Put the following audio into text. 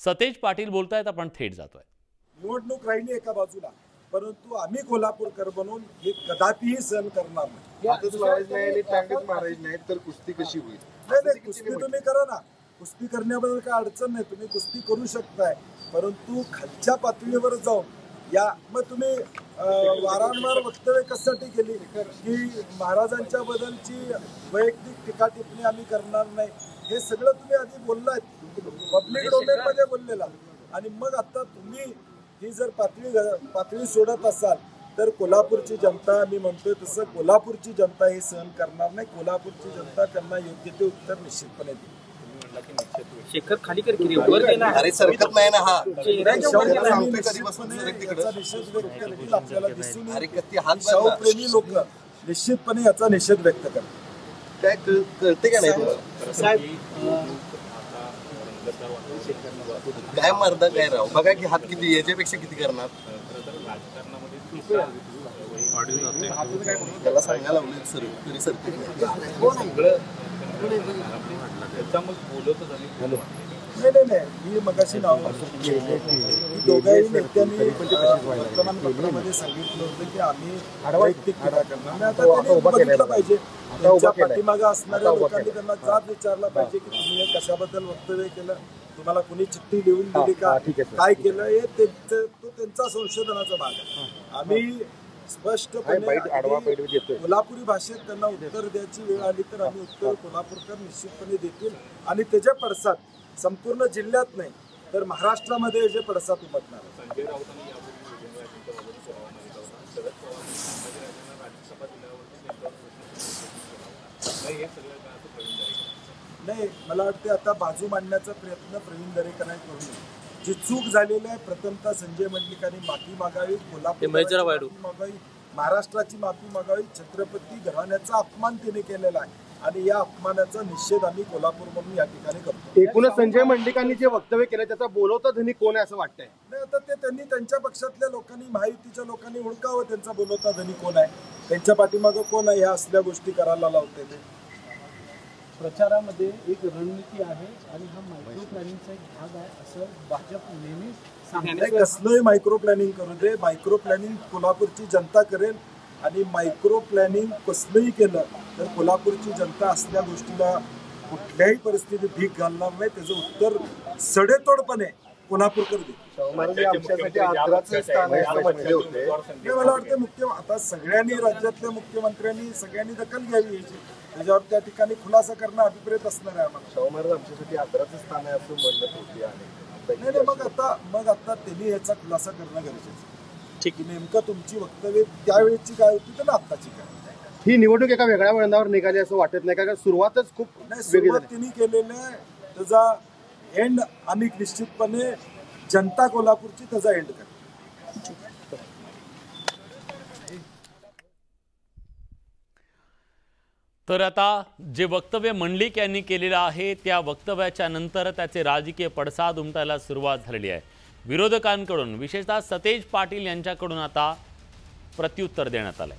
सतेज पाटील बोलतायत, आपण थेट जातोय। निवडणूक राहिली एका बाजूला, परंतु आम्ही कोल्हापूरकर बनून हे कदापिही सहन करणार नाही। हातच लावायचं नाही आणि टांगच मारायचं नाही तर कुस्ती कशी होईल? नाही, कुस्ती तुम्ही करा ना, कुस्ती करण्याबद्दल काय अडचण नाही, तुम्ही कुस्ती करू शकताय, परंतु खालच्या पातळीवर जाऊन या मग तुम्ही वारंवार वक्तव्य कशासाठी केली की महाराजांच्या बद्दलची वैयक्तिक टीका टिप्पणी आम्ही करणार नाही, हे सगळं तुम्ही आधी बोललात, पब्लिक डोमेन मध्ये बोललेला, आणि मग आता तुम्ही ही जर पातळी सोडत असाल तर कोल्हापूरची जनता, मी म्हणतोय तसं कोल्हापूरची जनता हे सहन करणार नाही। कोल्हापूरची जनता त्यांना योग्य ते उत्तर निश्चितपणे देईल। शेखर खाली कर की वर गेला, अरे सरकत नाही ना हा आपल्याला दिसून शाहूप्रेमी लोक निश्चितपणे याचा निषेध व्यक्त करतात। काय कळते का नाही तुला? काय मर्दा काय राव, बघा की हात किती, याच्यापेक्षा किती करणार? त्याला सांगायला लावले सर तरी सरकत नाही, मी मगाशी नाव दोघाही नेत्यांनी वर्तमानपत्रामध्ये सांगितलं होतं की आम्ही वैयक्तिक टीका करणार नाही। आता त्यांनी बघितलं पाहिजे, त्यांच्या पाठीमागे असणाऱ्या लोकांनी त्यांना जाब विचारला पाहिजे की तुम्ही हे कशाबद्दल वक्तव्य केलं, तुम्हाला कुणी चिठ्ठी लिहून दिली का, काय केलं, हे तो त्यांचा संशोधनाचा भाग आहे। आम्ही स्पष्टपणे कोल्हापुरी भाषेत त्यांना उत्तर द्यायची वेळ आली तर आम्ही उत्तर कोल्हापूरकर निश्चितपणे देतील, आणि त्याचे पडसाद संपूर्ण जिल्ह्यात नाही तर महाराष्ट्रामध्ये जे पडसाद उमटणार। नाही, मला वाटते आता बाजू मांडण्याचा प्रयत्न प्रवीण दरेकरांनी करू नये। जी चूक झालेली आहे, प्रथमतः संजय मंडलिकांनी माफी मागावी, कोल्हापूर मागावी, महाराष्ट्राची माफी मागावी। छत्रपती घराण्याचा अपमान तिने केलेला आहे आणि या अपमानाचा निषेध आम्ही कोल्हापूर म्हणून या ठिकाणी करतो। एकूणच संजय मंडलिकांनी जे वक्तव्य केलं त्याचा बोलवता धनी कोण आहे असं वाटतंय? नाही, आता ते त्यांनी त्यांच्या पक्षातल्या लोकांनी, महायुतीच्या लोकांनी ओळखावं त्यांचा बोलवता धनी कोण आहे, त्यांच्या पाठीमागं कोण आहे, ह्या असल्या गोष्टी करायला लावते ते। प्रचारामध्ये एक रणनीती आहे आणि हा मायक्रो प्लॅनिंगचा एक भाग आहे असं भाजप नेहमी सांगते। कसलंही मायक्रो प्लॅनिंग करू दे, मायक्रो प्लॅनिंग कोल्हापूरची जनता करेल, आणि मायक्रो प्लॅनिंग कसलंही केलं तर कोल्हापूरची जनता असल्या गोष्टीला कुठल्याही परिस्थितीत भीक घालणार नाही, त्याचं उत्तर सडेतोडपणे कोल्हापूरकर देईल। मला वाटतं आता सगळ्यांनी, राज्यातल्या मुख्यमंत्र्यांनी सगळ्यांनी दखल घ्यावी याची, त्याच्यावर त्या ठिकाणी खुलासा करणं अभिप्रेत असणार आहे आम्हाला। शाहू महाराज आमच्यासाठी आदराचं स्थान आहे असं म्हणत होते आहे। नाही, मग आता त्यांनी याचा खुलासा करणं गरजेचं आहे। ठीक आहे, नेमकं तुमची वक्तव्य त्यावेळेची काय होती तर आत्ताची काय? ही निवडणूक एका वेगळ्या वळणावर निघाली असं वाटत नाही का? सुरुवातच खूप सुरुवात त्यांनी केलेलं आहे, त्याचा एंड आम्ही निश्चितपणे जनता कोल्हापूरची त्याचा एंड करेल। तर आता जे वक्तव्य मंडलिक यांनी केलेलं आहे त्या वक्तव्याच्या नंतर त्याचे राजकीय पडसाद उमटायला सुरुवात झालेली आहे। विरोधकांकडून, विशेषतः सतेज पाटील यांच्याकडून आता प्रत्युत्तर देण्यात आलंय।